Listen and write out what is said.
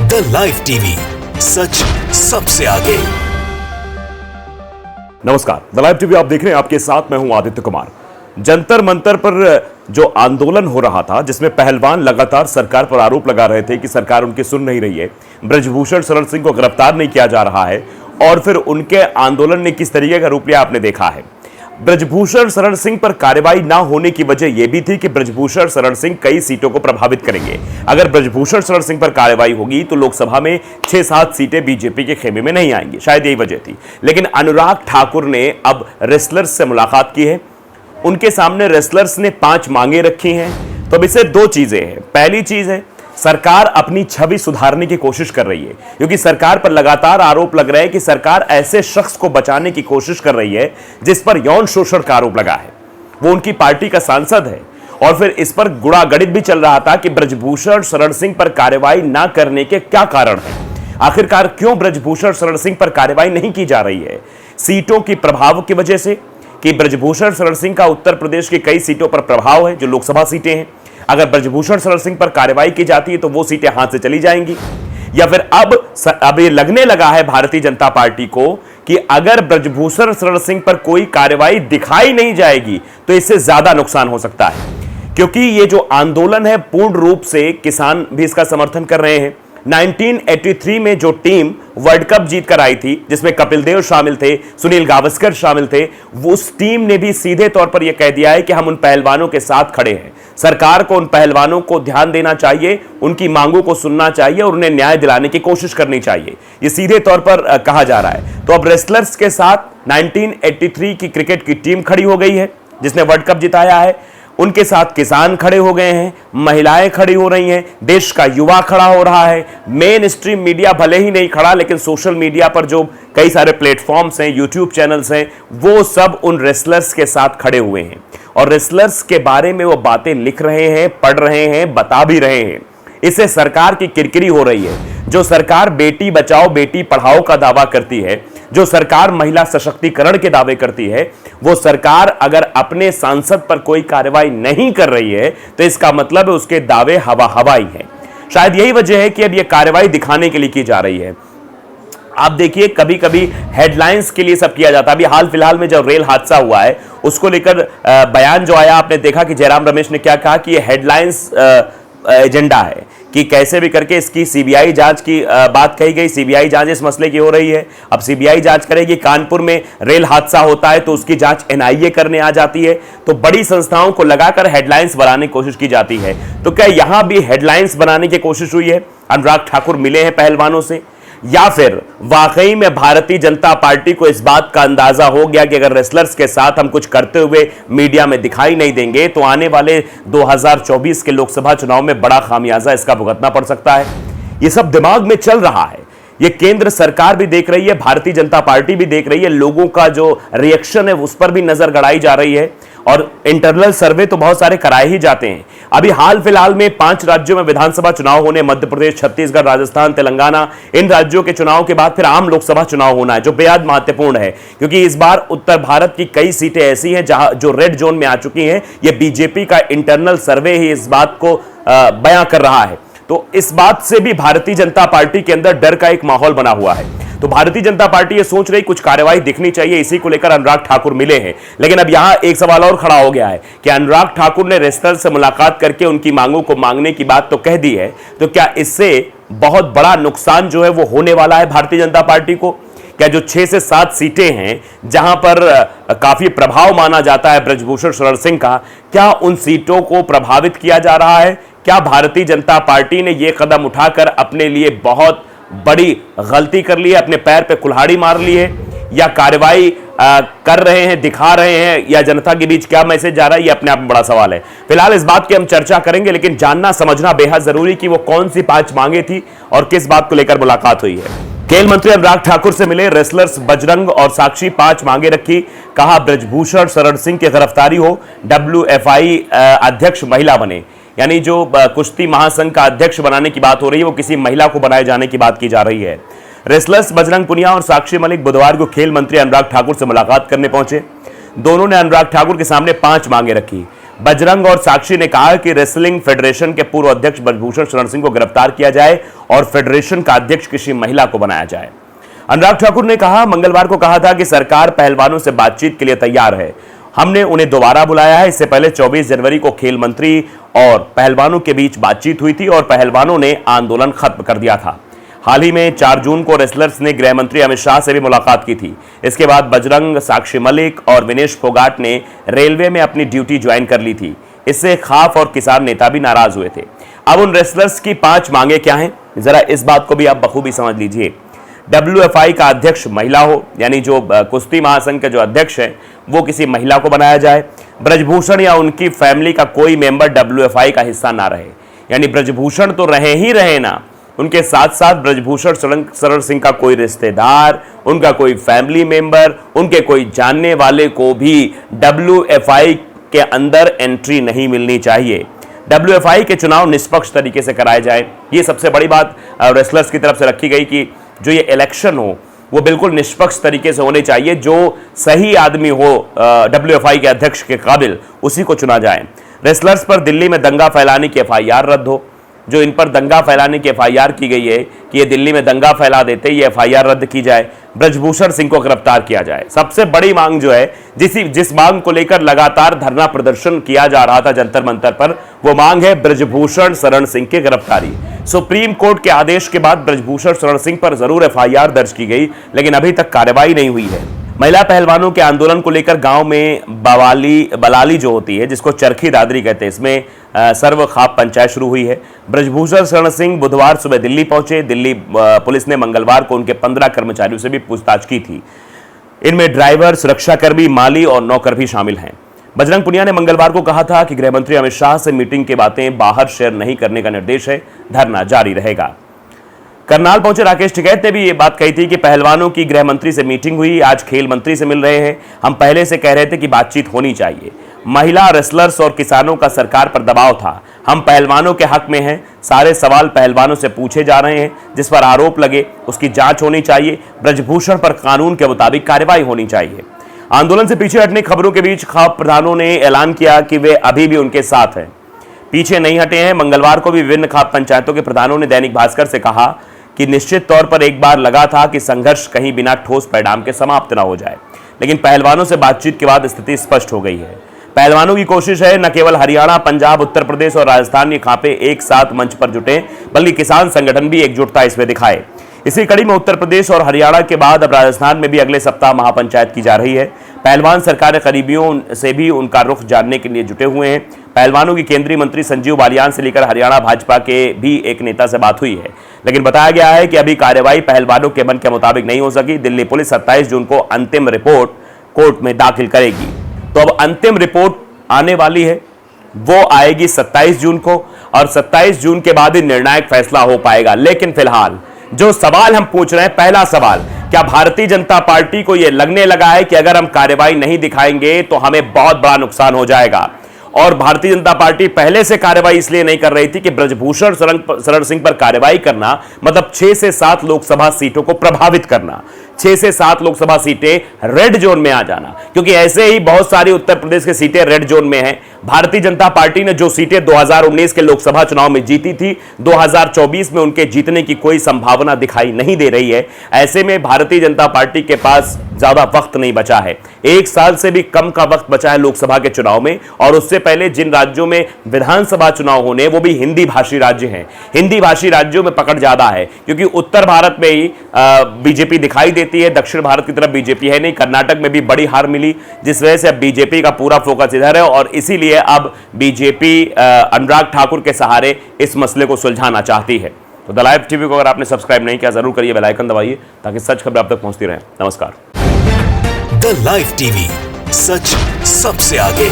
The live TV, सच सबसे आगे। नमस्कार, द लाइव टीवी आप देख रहे हैं, आपके साथ मैं हूं आदित्य कुमार। जंतर मंतर पर जो आंदोलन हो रहा था, जिसमें पहलवान लगातार सरकार पर आरोप लगा रहे थे कि सरकार उनकी सुन नहीं रही है, ब्रजभूषण शरण सिंह को गिरफ्तार नहीं किया जा रहा है, और फिर उनके आंदोलन ने किस तरीके का रूप लिया आपने देखा है। ब्रजभूषण शरण सिंह पर कार्रवाई ना होने की वजह यह भी थी कि ब्रजभूषण शरण सिंह कई सीटों को प्रभावित करेंगे। अगर ब्रजभूषण शरण सिंह पर कार्रवाई होगी तो लोकसभा में 6-7 सीटें बीजेपी के खेमे में नहीं आएंगी, शायद यही वजह थी। लेकिन अनुराग ठाकुर ने अब रेसलर्स से मुलाकात की है, उनके सामने रेसलर्स ने 5 मांगे रखी हैं। तो अब इससे 2 चीजें हैं। पहली चीज है, सरकार अपनी छवि सुधारने की कोशिश कर रही है, क्योंकि सरकार पर लगातार आरोप लग रहा है कि सरकार ऐसे शख्स को बचाने की कोशिश कर रही है जिस पर यौन शोषण का आरोप लगा है। वो उनकी पार्टी का सांसद है, और फिर इस पर गुड़ागड़ित भी चल रहा था कि ब्रजभूषण शरण सिंह पर कार्रवाई ना करने के क्या कारण है। आखिरकार क्यों ब्रजभूषण शरण सिंह पर कार्रवाई नहीं की जा रही है? सीटों की प्रभाव की वजह से, कि ब्रजभूषण शरण सिंह का उत्तर प्रदेश की कई सीटों पर प्रभाव है जो लोकसभा सीटें हैं। अगर ब्रजभूषण शरण सिंह पर कार्रवाई की जाती है तो वो सीटें हाथ से चली जाएंगी। या फिर अब ये लगने लगा है भारतीय जनता पार्टी को कि अगर ब्रजभूषण शरण सिंह पर कोई कार्रवाई दिखाई नहीं जाएगी तो इससे ज्यादा नुकसान हो सकता है, क्योंकि ये जो आंदोलन है पूर्ण रूप से किसान भी इसका समर्थन कर रहे हैं। 1983 में जो टीम वर्ल्ड कप जीत कर आई थी, जिसमें कपिल देव शामिल थे, सुनील गावस्कर शामिल थे, उस टीम ने भी सीधे तौर पर यह कह दिया है कि हम उन पहलवानों के साथ खड़े हैं। सरकार को उन पहलवानों को ध्यान देना चाहिए, उनकी मांगों को सुनना चाहिए और उन्हें न्याय दिलाने की कोशिश करनी चाहिए, ये सीधे तौर पर कहा जा रहा है। तो अब रेसलर्स के साथ 1983 की क्रिकेट की टीम खड़ी हो गई है जिसने वर्ल्ड कप जिताया है, उनके साथ किसान खड़े हो गए हैं, महिलाएं खड़ी हो रही हैं, देश का युवा खड़ा हो रहा है। मेन स्ट्रीम मीडिया भले ही नहीं खड़ा, लेकिन सोशल मीडिया पर जो कई सारे प्लेटफॉर्म्स हैं, यूट्यूब चैनल्स हैं, वो सब उन रेसलर्स के साथ खड़े हुए हैं और रेसलर्स के बारे में वो बातें लिख रहे हैं, पढ़ रहे हैं, बता भी रहे हैं। इससे सरकार की किरकिरी हो रही है। जो सरकार बेटी बचाओ बेटी पढ़ाओ का दावा करती है, जो सरकार महिला सशक्तिकरण के दावे करती है, वो सरकार अगर अपने सांसद पर कोई कार्रवाई नहीं कर रही है तो इसका मतलब है उसके दावे हवाई हैं। शायद यही वजह है कि अब ये कार्रवाई दिखाने के लिए की जा रही है। आप देखिए, कभी कभी हेडलाइंस के लिए सब किया जाता है। अभी हाल फिलहाल में जो रेल हादसा हुआ है उसको लेकर बयान जो आया, आपने देखा कि जयराम रमेश ने क्या कहा कि ये हेडलाइंस एजेंडा है, कि कैसे भी करके इसकी सीबीआई जांच की बात कही गई। सीबीआई जांच इस मसले की हो रही है, अब सीबीआई जांच करेगी। कानपुर में रेल हादसा होता है तो उसकी जांच एनआईए करने आ जाती है। तो बड़ी संस्थाओं को लगाकर हेडलाइंस बनाने की कोशिश की जाती है। तो क्या यहां भी हेडलाइंस बनाने की कोशिश हुई है? अनुराग ठाकुर मिले हैं पहलवानों से, या फिर वाकई में भारतीय जनता पार्टी को इस बात का अंदाजा हो गया कि अगर रेसलर्स के साथ हम कुछ करते हुए मीडिया में दिखाई नहीं देंगे तो आने वाले 2024 के लोकसभा चुनाव में बड़ा खामियाजा इसका भुगतना पड़ सकता है? यह सब दिमाग में चल रहा है। ये केंद्र सरकार भी देख रही है, भारतीय जनता पार्टी भी देख रही है, लोगों का जो रिएक्शन है उस पर भी नजर गड़ाई जा रही है, और इंटरनल सर्वे तो बहुत सारे कराए ही जाते हैं। अभी हाल फिलहाल में 5 राज्यों में विधानसभा चुनाव होने, मध्य प्रदेश, छत्तीसगढ़, राजस्थान, तेलंगाना, इन राज्यों के चुनाव के बाद फिर आम लोकसभा चुनाव होना है, जो बेहद महत्वपूर्ण है, क्योंकि इस बार उत्तर भारत की कई सीटें ऐसी हैं जहां जो रेड जोन में आ चुकी हैं। ये बीजेपी का इंटरनल सर्वे ही इस बात को बयां कर रहा है। तो इस बात से भी भारतीय जनता पार्टी के अंदर डर का एक माहौल बना हुआ है। तो भारतीय जनता पार्टी ये सोच रही कुछ कार्रवाई दिखनी चाहिए, इसी को लेकर अनुराग ठाकुर मिले हैं। लेकिन अब यहां एक सवाल और खड़ा हो गया है कि अनुराग ठाकुर ने रेसलर्स से मुलाकात करके उनकी मांगों को मांगने की बात तो कह दी है, तो क्या इससे बहुत बड़ा नुकसान जो है वो होने वाला है भारतीय जनता पार्टी को? क्या जो 6 से 7 सीटें हैं जहां पर काफी प्रभाव माना जाता है ब्रजभूषण शरण सिंह का, क्या उन सीटों को प्रभावित किया जा रहा है? क्या भारतीय जनता पार्टी ने यह कदम उठाकर अपने लिए बहुत बड़ी गलती कर ली है, अपने पैर पे कुल्हाड़ी मार ली है, या कार्रवाई कर रहे हैं, दिखा रहे हैं, या जनता के बीच क्या मैसेज जा रहा है? ये अपने आप में बड़ा सवाल है। फिलहाल इस बात की हम चर्चा करेंगे, लेकिन जानना समझना बेहद जरूरी कि वो कौन सी 5 मांगे थी और किस बात को लेकर मुलाकात हुई है। खेल मंत्री अनुराग ठाकुर से मिले रेसलर्स बजरंग और साक्षी, 5 मांगे रखी। कहा ब्रजभूषण शरण सिंह की गिरफ्तारी हो, WFI अध्यक्ष महिला बने, यानी जो कुश्ती महासंघ का अध्यक्ष बनाने की बात हो रही है वो किसी महिला को बनाए जाने की बात की जा रही है। रेसलर्स बजरंग पुनिया और साक्षी मलिक बुधवार को खेल मंत्री अनुराग ठाकुर से मुलाकात करने पहुंचे। दोनों ने अनुराग ठाकुर के सामने 5 मांगे रखी। बजरंग और साक्षी ने कहा कि रेसलिंग फेडरेशन के पूर्व अध्यक्ष ब्रजभूषण शरण सिंह को गिरफ्तार किया जाए और फेडरेशन का अध्यक्ष किसी महिला को बनाया जाए। अनुराग ठाकुर ने कहा, मंगलवार को कहा था कि सरकार पहलवानों से बातचीत के लिए तैयार है। हमने उन्हें दोबारा बुलाया है। इससे पहले 24 जनवरी को खेल मंत्री और पहलवानों के बीच बातचीत हुई थी और पहलवानों ने आंदोलन खत्म कर दिया था। हाल ही में 4 जून को रेसलर्स ने गृह मंत्री अमित शाह से भी मुलाकात की थी। इसके बाद बजरंग, साक्षी मलिक और विनेश फोगाट ने रेलवे में अपनी ड्यूटी ज्वाइन कर ली थी। इससे खाफ और किसान नेता भी नाराज हुए थे। अब उन रेसलर्स की 5 मांगे क्या हैं, जरा इस बात को भी आप बखूबी समझ लीजिए। WFI का अध्यक्ष महिला हो, यानी जो कुश्ती महासंघ के जो अध्यक्ष हैं वो किसी महिला को बनाया जाए। ब्रजभूषण या उनकी फैमिली का कोई मेंबर WFI का हिस्सा ना रहे, यानी ब्रजभूषण तो रहे ही रहे ना, उनके साथ साथ ब्रजभूषण शरण सिंह का कोई रिश्तेदार, उनका कोई फैमिली मेंबर, उनके कोई जानने वाले को भी WFI के अंदर एंट्री नहीं मिलनी चाहिए। WFI के चुनाव निष्पक्ष तरीके से कराए जाए, ये सबसे बड़ी बात रेसलर्स की तरफ से रखी गई कि जो ये इलेक्शन हो वो बिल्कुल निष्पक्ष तरीके से होने चाहिए। जो सही आदमी हो WFI के अध्यक्ष के काबिल, उसी को चुना जाए। रेसलर्स पर दिल्ली में दंगा फैलाने की FIR रद्द हो। जो इन पर दंगा फैलाने की FIR की गई है कि ये दिल्ली में दंगा फैला देते, ये FIR रद्द की जाए। ब्रजभूषण सिंह को गिरफ्तार किया जाए। सबसे बड़ी मांग जो है, जिस मांग को लेकर लगातार धरना प्रदर्शन किया जा रहा था जंतर मंतर पर, वो मांग है ब्रजभूषण शरण सिंह की गिरफ्तारी। सुप्रीम कोर्ट के आदेश के बाद ब्रजभूषण शरण सिंह पर जरूर FIR दर्ज की गई, लेकिन अभी तक कार्रवाई नहीं हुई है। महिला पहलवानों के आंदोलन को लेकर गांव में बलाली जो होती है, जिसको चरखी दादरी कहते हैं, इसमें सर्व खाप पंचायत शुरू हुई है। ब्रजभूषण शरण सिंह बुधवार सुबह दिल्ली पहुंचे। दिल्ली पुलिस ने मंगलवार को उनके 15 कर्मचारियों से भी पूछताछ की थी। इनमें ड्राइवर, सुरक्षाकर्मी, माली और नौकर भी शामिल हैं। बजरंग पुनिया ने मंगलवार को कहा था कि गृह मंत्री अमित शाह से मीटिंग की बातें बाहर शेयर नहीं करने का निर्देश है, धरना जारी रहेगा। करनाल पहुंचे राकेश टिकैत ने भी ये बात कही थी कि पहलवानों की गृह मंत्री से मीटिंग हुई, आज खेल मंत्री से मिल रहे हैं। हम पहले से कह रहे थे कि बातचीत होनी चाहिए। महिला रेसलर्स और किसानों का सरकार पर दबाव था। हम पहलवानों के हक में हैं। सारे सवाल पहलवानों से पूछे जा रहे हैं। जिस पर आरोप लगे उसकी जांच होनी चाहिए। ब्रजभूषण पर कानून के मुताबिक कार्रवाई होनी चाहिए। आंदोलन से पीछे हटने खबरों के बीच खाप प्रधानों ने ऐलान किया कि वे अभी भी उनके साथ हैं, पीछे नहीं हटे हैं। मंगलवार को भी विभिन्न खाप पंचायतों के प्रधानों ने दैनिक भास्कर से कहा कि निश्चित तौर पर एक बार लगा था कि संघर्ष कहीं बिना ठोस परिणाम के समाप्त न हो जाए, लेकिन पहलवानों से बातचीत के बाद स्थिति स्पष्ट हो गई है। पहलवानों की कोशिश है न केवल हरियाणा, पंजाब, उत्तर प्रदेश और राजस्थान के खापे एक साथ मंच पर जुटे, बल्कि किसान संगठन भी एकजुटता इसमें दिखाए। इसी कड़ी में उत्तर प्रदेश और हरियाणा के बाद अब राजस्थान में भी अगले सप्ताह महापंचायत की जा रही है। पहलवान सरकारी करीबियों से भी उनका रुख जानने के लिए जुटे हुए हैं। पहलवानों की केंद्रीय मंत्री संजीव बालियान से लेकर हरियाणा भाजपा के भी एक नेता से बात हुई है, लेकिन बताया गया है कि अभी कार्रवाई पहलवानों के मन के मुताबिक नहीं हो सकी। दिल्ली पुलिस 27 जून को अंतिम रिपोर्ट कोर्ट में दाखिल करेगी। तो अब अंतिम रिपोर्ट आने वाली है, वो आएगी 27 जून को, और 27 जून के बाद ही निर्णायक फैसला हो पाएगा। लेकिन फिलहाल जो सवाल हम पूछ रहे हैं, पहला सवाल, क्या भारतीय जनता पार्टी को यह लगने लगा है कि अगर हम कार्रवाई नहीं दिखाएंगे तो हमें बहुत बड़ा नुकसान हो जाएगा? और भारतीय जनता पार्टी पहले से कार्रवाई इसलिए नहीं कर रही थी कि ब्रजभूषण शरण सिंह पर कार्रवाई करना मतलब 6 से 7 लोकसभा सीटों को प्रभावित करना, 6 से 7 लोकसभा सीटें रेड जोन में आ जाना, क्योंकि ऐसे ही बहुत सारी उत्तर प्रदेश की सीटें रेड जोन में हैं। भारतीय जनता पार्टी ने जो सीटें 2019 के लोकसभा चुनाव में जीती थी, 2024 में उनके जीतने की कोई संभावना दिखाई नहीं दे रही है। ऐसे में भारतीय जनता पार्टी के पास ज्यादा वक्त नहीं बचा है, 1 साल से भी कम का वक्त बचा है लोकसभा के चुनाव में। और उससे पहले जिन राज्यों में विधानसभा चुनाव होने, वो भी हिंदी भाषी राज्य हैं। हिंदी भाषी राज्यों में पकड़ ज्यादा है, क्योंकि उत्तर भारत में ही बीजेपी दिखाई देती है, दक्षिण भारत की तरफ बीजेपी है नहीं। कर्नाटक में भी बड़ी हार मिली, जिस वजह से अब बीजेपी का पूरा फोकस इधर है, और इसीलिए अब बीजेपी अनुराग ठाकुर के सहारे इस मसले को सुलझाना चाहती है। तो द लाइव टीवी को अगर आपने सब्सक्राइब नहीं किया, जरूर करिए, बेल आइकन दबाइए, ताकि सच खबर आप तक पहुंचती रहे। नमस्कार। द लाइव टीवी, सच सबसे आगे।